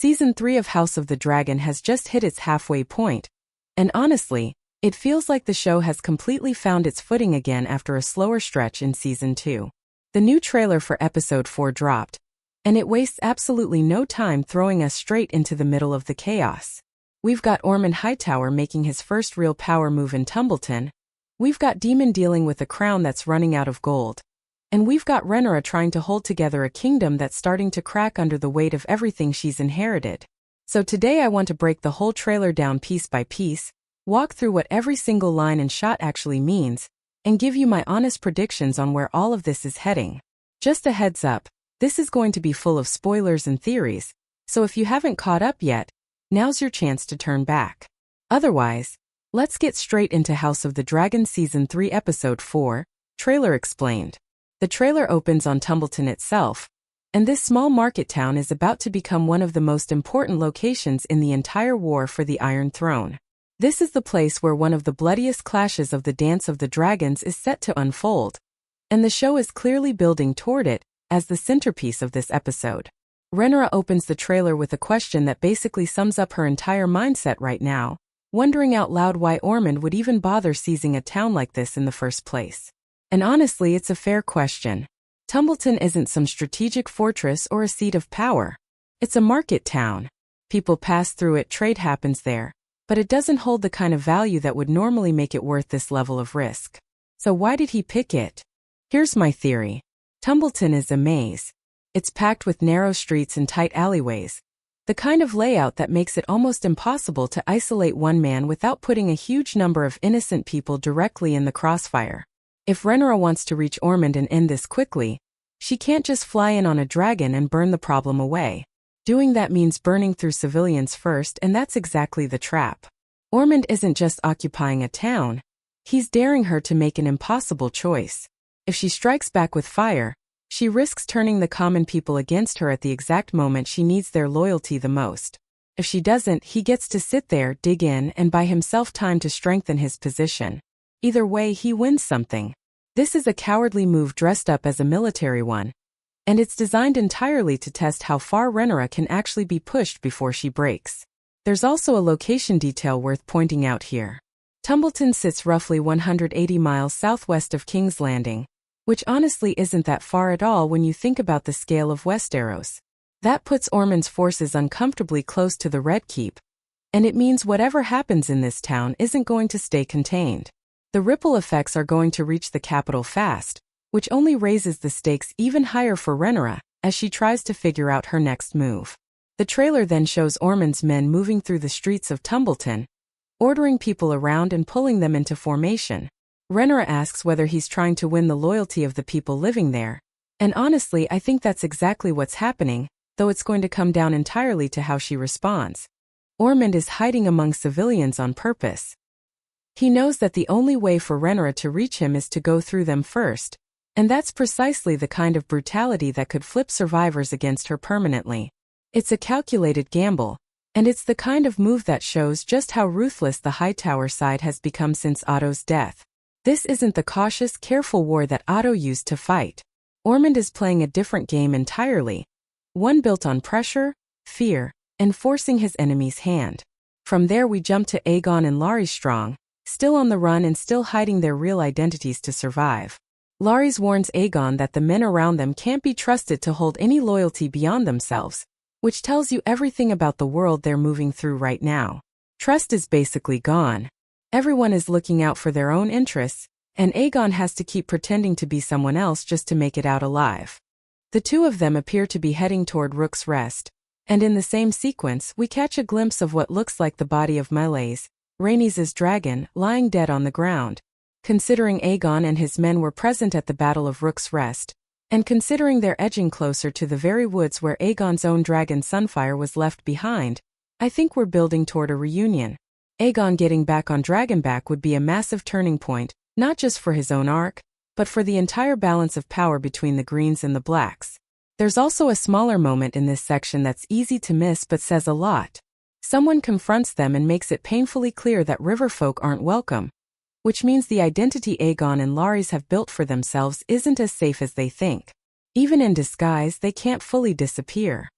Season 3 of House of the Dragon has just hit its halfway point, and honestly, it feels like the show has completely found its footing again after a slower stretch in Season 2. The new trailer for Episode 4 dropped, and it wastes absolutely no time throwing us straight into the middle of the chaos. We've got Ormond Hightower making his first real power move in Tumbleton, we've got Daemon dealing with a crown that's running out of gold, and we've got Rhaenyra trying to hold together a kingdom that's starting to crack under the weight of everything she's inherited. So today I want to break the whole trailer down piece by piece, walk through what every single line and shot actually means, and give you my honest predictions on where all of this is heading. Just a heads up, this is going to be full of spoilers and theories, so if you haven't caught up yet, now's your chance to turn back. Otherwise, let's get straight into House of the Dragon Season 3 Episode 4, Trailer Explained. The trailer opens on Tumbleton itself, and this small market town is about to become one of the most important locations in the entire war for the Iron Throne. This is the place where one of the bloodiest clashes of the Dance of the Dragons is set to unfold, and the show is clearly building toward it as the centerpiece of this episode. Rhaenyra opens the trailer with a question that basically sums up her entire mindset right now, wondering out loud why Ormond would even bother seizing a town like this in the first place. And honestly, it's a fair question. Tumbleton isn't some strategic fortress or a seat of power. It's a market town. People pass through it, trade happens there, but it doesn't hold the kind of value that would normally make it worth this level of risk. So why did he pick it? Here's my theory. Tumbleton is a maze. It's packed with narrow streets and tight alleyways, the kind of layout that makes it almost impossible to isolate one man without putting a huge number of innocent people directly in the crossfire. If Rhaenyra wants to reach Ormond and end this quickly, she can't just fly in on a dragon and burn the problem away. Doing that means burning through civilians first, and that's exactly the trap. Ormond isn't just occupying a town, he's daring her to make an impossible choice. If she strikes back with fire, she risks turning the common people against her at the exact moment she needs their loyalty the most. If she doesn't, he gets to sit there, dig in, and buy himself time to strengthen his position. Either way, he wins something. This is a cowardly move dressed up as a military one, and it's designed entirely to test how far Rhaenyra can actually be pushed before she breaks. There's also a location detail worth pointing out here. Tumbleton sits roughly 180 miles southwest of King's Landing, which honestly isn't that far at all when you think about the scale of Westeros. That puts Ormond's forces uncomfortably close to the Red Keep, and it means whatever happens in this town isn't going to stay contained. The ripple effects are going to reach the capital fast, which only raises the stakes even higher for Rhaenyra as she tries to figure out her next move. The trailer then shows Ormond's men moving through the streets of Tumbleton, ordering people around and pulling them into formation. Rhaenyra asks whether he's trying to win the loyalty of the people living there, and honestly, I think that's exactly what's happening, though it's going to come down entirely to how she responds. Ormond is hiding among civilians on purpose. He knows that the only way for Rhaenyra to reach him is to go through them first, and that's precisely the kind of brutality that could flip survivors against her permanently. It's a calculated gamble, and it's the kind of move that shows just how ruthless the Hightower side has become since Otto's death. This isn't the cautious, careful war that Otto used to fight. Ormond is playing a different game entirely, one built on pressure, fear, and forcing his enemy's hand. From there we jump to Aegon and Larys Strong, still on the run and still hiding their real identities to survive. Larys warns Aegon that the men around them can't be trusted to hold any loyalty beyond themselves, which tells you everything about the world they're moving through right now. Trust is basically gone. Everyone is looking out for their own interests, and Aegon has to keep pretending to be someone else just to make it out alive. The two of them appear to be heading toward Rook's Rest, and in the same sequence we catch a glimpse of what looks like the body of Meleys, Rhaenys' dragon, lying dead on the ground. Considering Aegon and his men were present at the Battle of Rook's Rest, and considering they're edging closer to the very woods where Aegon's own dragon Sunfire was left behind, I think we're building toward a reunion. Aegon getting back on Dragonback would be a massive turning point, not just for his own arc, but for the entire balance of power between the Greens and the Blacks. There's also a smaller moment in this section that's easy to miss but says a lot. Someone confronts them and makes it painfully clear that riverfolk aren't welcome, which means the identity Aegon and Larys have built for themselves isn't as safe as they think. Even in disguise, they can't fully disappear.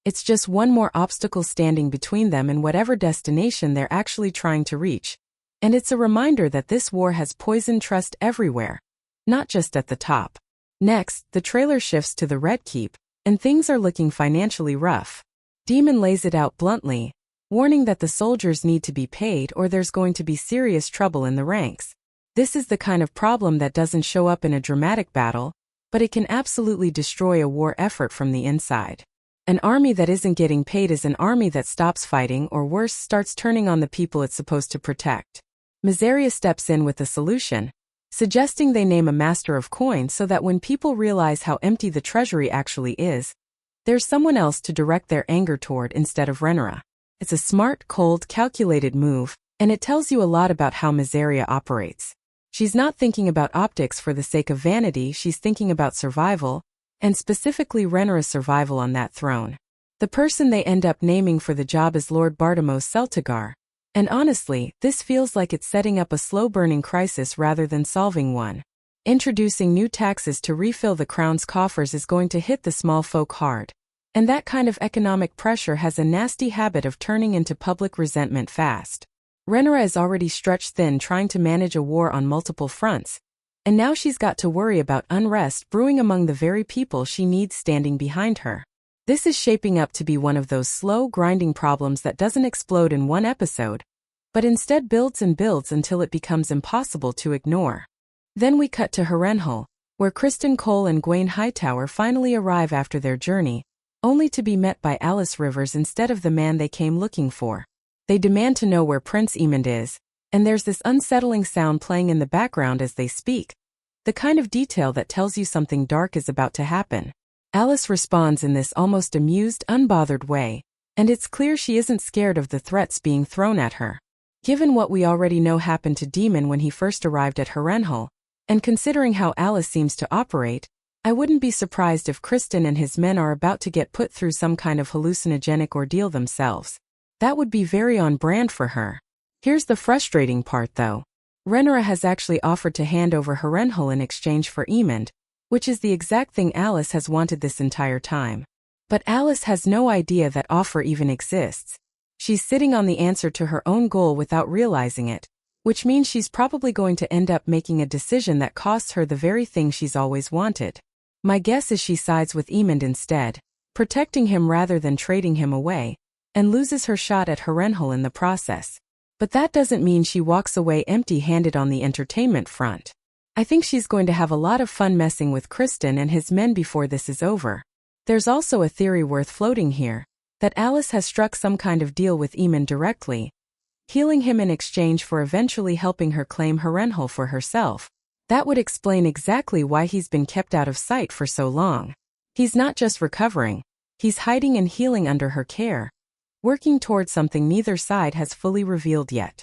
It's just one more obstacle standing between them and whatever destination they're actually trying to reach. And it's a reminder that this war has poisoned trust everywhere, not just at the top. Next, the trailer shifts to the Red Keep, and things are looking financially rough. Daemon lays it out bluntly, warning that the soldiers need to be paid or there's going to be serious trouble in the ranks. This is the kind of problem that doesn't show up in a dramatic battle, but it can absolutely destroy a war effort from the inside. An army that isn't getting paid is an army that stops fighting or worse starts turning on the people it's supposed to protect. Rhaenyra steps in with a solution, suggesting they name a master of coin so that when people realize how empty the treasury actually is, there's someone else to direct their anger toward instead of Rhaenyra. It's a smart, cold, calculated move, and it tells you a lot about how Rhaenyra operates. She's not thinking about optics for the sake of vanity, she's thinking about survival, and specifically Rhaenyra's survival on that throne. The person they end up naming for the job is Lord Bartimos Celtigar, and honestly, this feels like it's setting up a slow-burning crisis rather than solving one. Introducing new taxes to refill the crown's coffers is going to hit the small folk hard, and that kind of economic pressure has a nasty habit of turning into public resentment fast. Rhaenyra is already stretched thin trying to manage a war on multiple fronts, and now she's got to worry about unrest brewing among the very people she needs standing behind her. This is shaping up to be one of those slow, grinding problems that doesn't explode in one episode, but instead builds and builds until it becomes impossible to ignore. Then we cut to Harrenhal, where Criston Cole and Gwaine Hightower finally arrive after their journey, only to be met by Alice Rivers instead of the man they came looking for. They demand to know where Prince Aemond is, and there's this unsettling sound playing in the background as they speak, the kind of detail that tells you something dark is about to happen. Alice responds in this almost amused, unbothered way, and it's clear she isn't scared of the threats being thrown at her. Given what we already know happened to Daemon when he first arrived at Harrenhal, and considering how Alice seems to operate, I wouldn't be surprised if Criston and his men are about to get put through some kind of hallucinogenic ordeal themselves. That would be very on brand for her. Here's the frustrating part though. Rhaenyra has actually offered to hand over Harrenhal in exchange for Aemond, which is the exact thing Alice has wanted this entire time. But Alice has no idea that offer even exists. She's sitting on the answer to her own goal without realizing it, which means she's probably going to end up making a decision that costs her the very thing she's always wanted. My guess is she sides with Aemond instead, protecting him rather than trading him away, and loses her shot at Harrenhal in the process. But that doesn't mean she walks away empty-handed on the entertainment front. I think she's going to have a lot of fun messing with Criston and his men before this is over. There's also a theory worth floating here, that Alice has struck some kind of deal with Aemond directly, healing him in exchange for eventually helping her claim Harrenhal for herself. That would explain exactly why he's been kept out of sight for so long. He's not just recovering, he's hiding and healing under her care, working towards something neither side has fully revealed yet.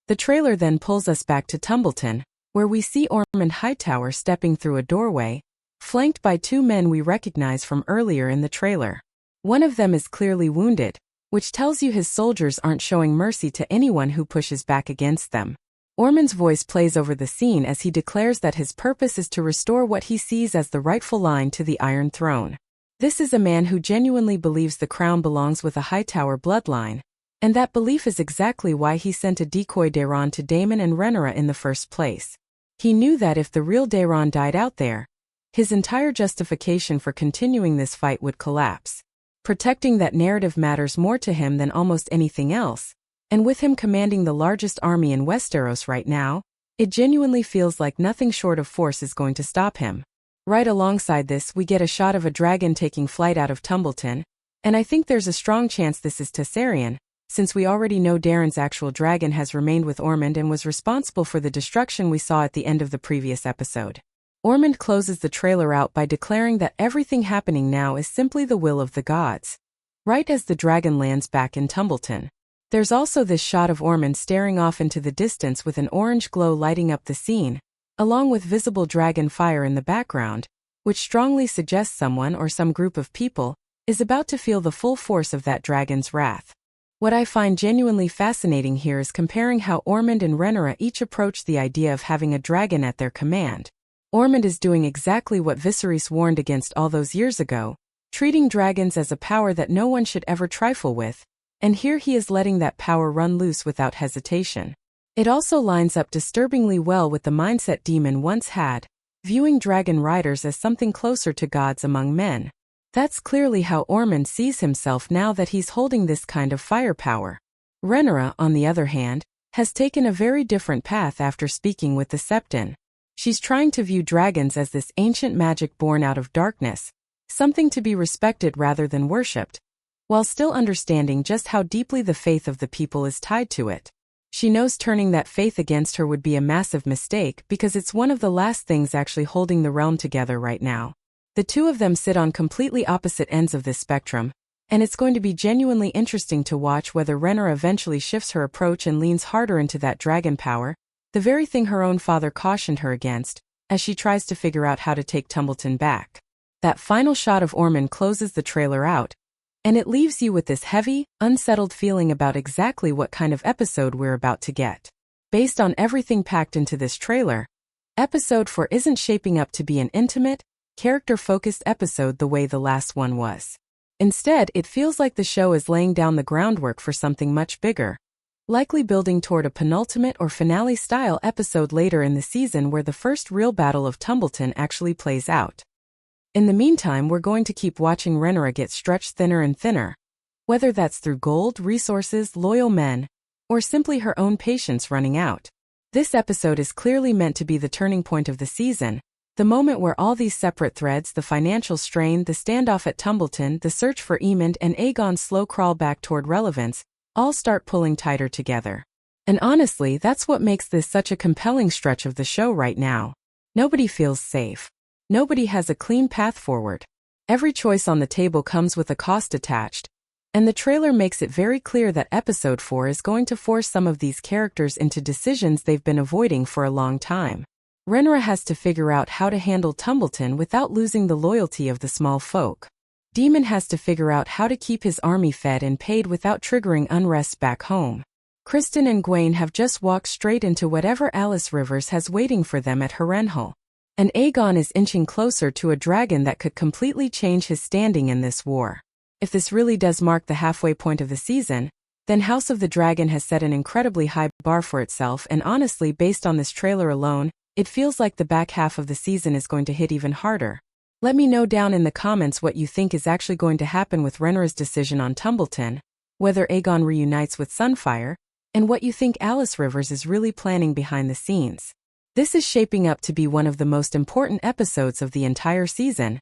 The trailer then pulls us back to Tumbleton, where we see Ormond Hightower stepping through a doorway, flanked by two men we recognize from earlier in the trailer. One of them is clearly wounded, which tells you his soldiers aren't showing mercy to anyone who pushes back against them. Ormond's voice plays over the scene as he declares that his purpose is to restore what he sees as the rightful line to the Iron Throne. This is a man who genuinely believes the crown belongs with a Hightower bloodline, and that belief is exactly why he sent a decoy Daeron to Daemon and Rhaenyra in the first place. He knew that if the real Daeron died out there, his entire justification for continuing this fight would collapse. Protecting that narrative matters more to him than almost anything else, and with him commanding the largest army in Westeros right now, it genuinely feels like nothing short of force is going to stop him. Right alongside this, we get a shot of a dragon taking flight out of Tumbleton, and I think there's a strong chance this is Tessarion, since we already know Darren's actual dragon has remained with Ormond and was responsible for the destruction we saw at the end of the previous episode. Ormond closes the trailer out by declaring that everything happening now is simply the will of the gods. Right as the dragon lands back in Tumbleton, there's also this shot of Ormond staring off into the distance with an orange glow lighting up the scene, along with visible dragon fire in the background, which strongly suggests someone or some group of people is about to feel the full force of that dragon's wrath. What I find genuinely fascinating here is comparing how Ormond and Rhaenyra each approach the idea of having a dragon at their command. Ormond is doing exactly what Viserys warned against all those years ago, treating dragons as a power that no one should ever trifle with, and here he is letting that power run loose without hesitation. It also lines up disturbingly well with the mindset Daemon once had, viewing dragon riders as something closer to gods among men. That's clearly how Ormond sees himself now that he's holding this kind of firepower. Rhaenyra, on the other hand, has taken a very different path after speaking with the Septon. She's trying to view dragons as this ancient magic born out of darkness, something to be respected rather than worshipped, while still understanding just how deeply the faith of the people is tied to it. She knows turning that faith against her would be a massive mistake because it's one of the last things actually holding the realm together right now. The two of them sit on completely opposite ends of this spectrum, and it's going to be genuinely interesting to watch whether Rhaenyra eventually shifts her approach and leans harder into that dragon power, the very thing her own father cautioned her against, as she tries to figure out how to take Tumbleton back. That final shot of Ormond closes the trailer out, and it leaves you with this heavy, unsettled feeling about exactly what kind of episode we're about to get. Based on everything packed into this trailer, Episode 4 isn't shaping up to be an intimate, character-focused episode the way the last one was. Instead, it feels like the show is laying down the groundwork for something much bigger, likely building toward a penultimate or finale-style episode later in the season where the first real battle of Tumbleton actually plays out. In the meantime, we're going to keep watching Rhaenyra get stretched thinner and thinner, whether that's through gold, resources, loyal men, or simply her own patience running out. This episode is clearly meant to be the turning point of the season, the moment where all these separate threads, the financial strain, the standoff at Tumbleton, the search for Aemond, and Aegon's slow crawl back toward relevance, all start pulling tighter together. And honestly, that's what makes this such a compelling stretch of the show right now. Nobody feels safe. Nobody has a clean path forward. Every choice on the table comes with a cost attached, and the trailer makes it very clear that Episode 4 is going to force some of these characters into decisions they've been avoiding for a long time. Rhaenyra has to figure out how to handle Tumbleton without losing the loyalty of the small folk. Daemon has to figure out how to keep his army fed and paid without triggering unrest back home. Criston and Gwaine have just walked straight into whatever Alice Rivers has waiting for them at Harrenhal. And Aegon is inching closer to a dragon that could completely change his standing in this war. If this really does mark the halfway point of the season, then House of the Dragon has set an incredibly high bar for itself, and honestly, based on this trailer alone, it feels like the back half of the season is going to hit even harder. Let me know down in the comments what you think is actually going to happen with Rhaenyra's decision on Tumbleton, whether Aegon reunites with Sunfire, and what you think Alice Rivers is really planning behind the scenes. This is shaping up to be one of the most important episodes of the entire season,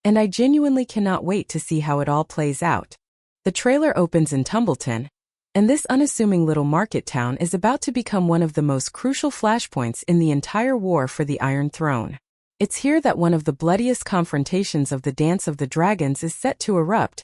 and I genuinely cannot wait to see how it all plays out. The trailer opens in Tumbleton, and this unassuming little market town is about to become one of the most crucial flashpoints in the entire war for the Iron Throne. It's here that one of the bloodiest confrontations of the Dance of the Dragons is set to erupt,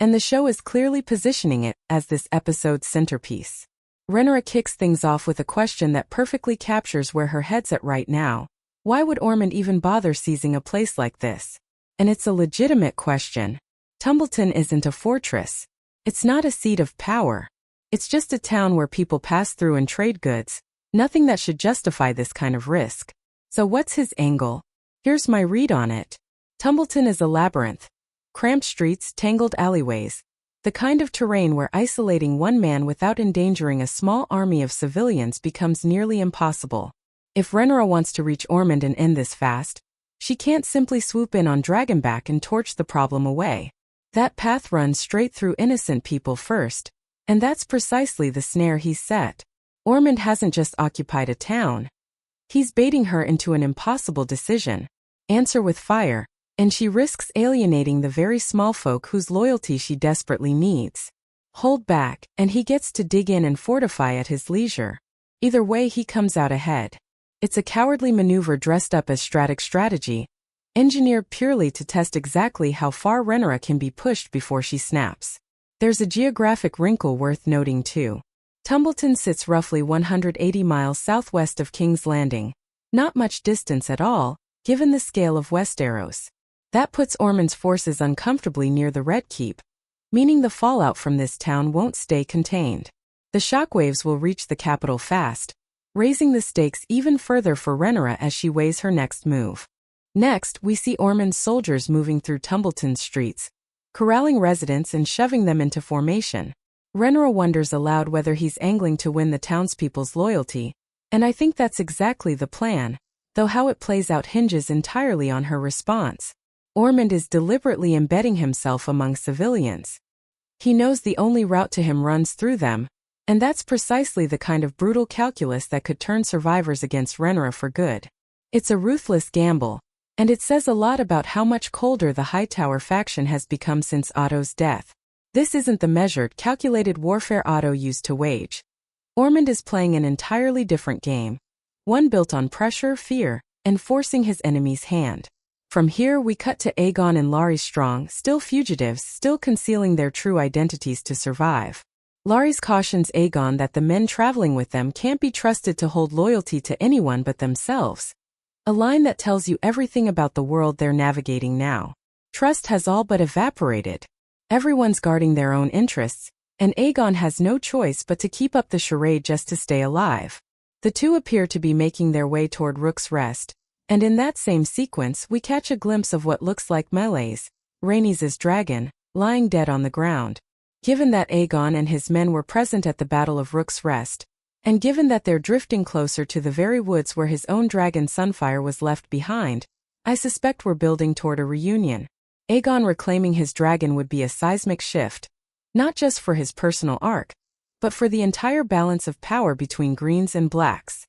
and the show is clearly positioning it as this episode's centerpiece. Rhaenyra kicks things off with a question that perfectly captures where her head's at right now. Why would Ormond even bother seizing a place like this? And it's a legitimate question. Tumbleton isn't a fortress. It's not a seat of power. It's just a town where people pass through and trade goods. Nothing that should justify this kind of risk. So what's his angle? Here's my read on it. Tumbleton is a labyrinth. Cramped streets, tangled alleyways. The kind of terrain where isolating one man without endangering a small army of civilians becomes nearly impossible. If Rhaenyra wants to reach Ormond and end this fast, she can't simply swoop in on Dragonback and torch the problem away. That path runs straight through innocent people first, and that's precisely the snare he's set. Ormond hasn't just occupied a town. He's baiting her into an impossible decision. Answer with fire, and she risks alienating the very small folk whose loyalty she desperately needs. Hold back, and he gets to dig in and fortify at his leisure. Either way, he comes out ahead. It's a cowardly maneuver dressed up as strategy, engineered purely to test exactly how far Rhaenyra can be pushed before she snaps. There's a geographic wrinkle worth noting too. Tumbleton sits roughly 180 miles southwest of King's Landing. Not much distance at all, given the scale of Westeros. That puts Ormond's forces uncomfortably near the Red Keep, meaning the fallout from this town won't stay contained. The shockwaves will reach the capital fast, raising the stakes even further for Rhaenyra as she weighs her next move. Next, we see Ormond's soldiers moving through Tumbleton's streets, corralling residents and shoving them into formation. Rhaenyra wonders aloud whether he's angling to win the townspeople's loyalty, and I think that's exactly the plan, though how it plays out hinges entirely on her response. Ormond is deliberately embedding himself among civilians. He knows the only route to him runs through them, and that's precisely the kind of brutal calculus that could turn survivors against Rhaenyra for good. It's a ruthless gamble, and it says a lot about how much colder the Hightower faction has become since Otto's death. This isn't the measured, calculated warfare Otto used to wage. Ormond is playing an entirely different game, one built on pressure, fear, and forcing his enemy's hand. From here we cut to Aegon and Larys Strong, still fugitives, still concealing their true identities to survive. Larys cautions Aegon that the men traveling with them can't be trusted to hold loyalty to anyone but themselves. A line that tells you everything about the world they're navigating now. Trust has all but evaporated. Everyone's guarding their own interests, and Aegon has no choice but to keep up the charade just to stay alive. The two appear to be making their way toward Rook's Rest, and in that same sequence we catch a glimpse of what looks like Meleys, Rhaenys' dragon, lying dead on the ground. Given that Aegon and his men were present at the Battle of Rook's Rest, and given that they're drifting closer to the very woods where his own dragon Sunfire was left behind, I suspect we're building toward a reunion. Aegon reclaiming his dragon would be a seismic shift, not just for his personal arc, but for the entire balance of power between Greens and Blacks.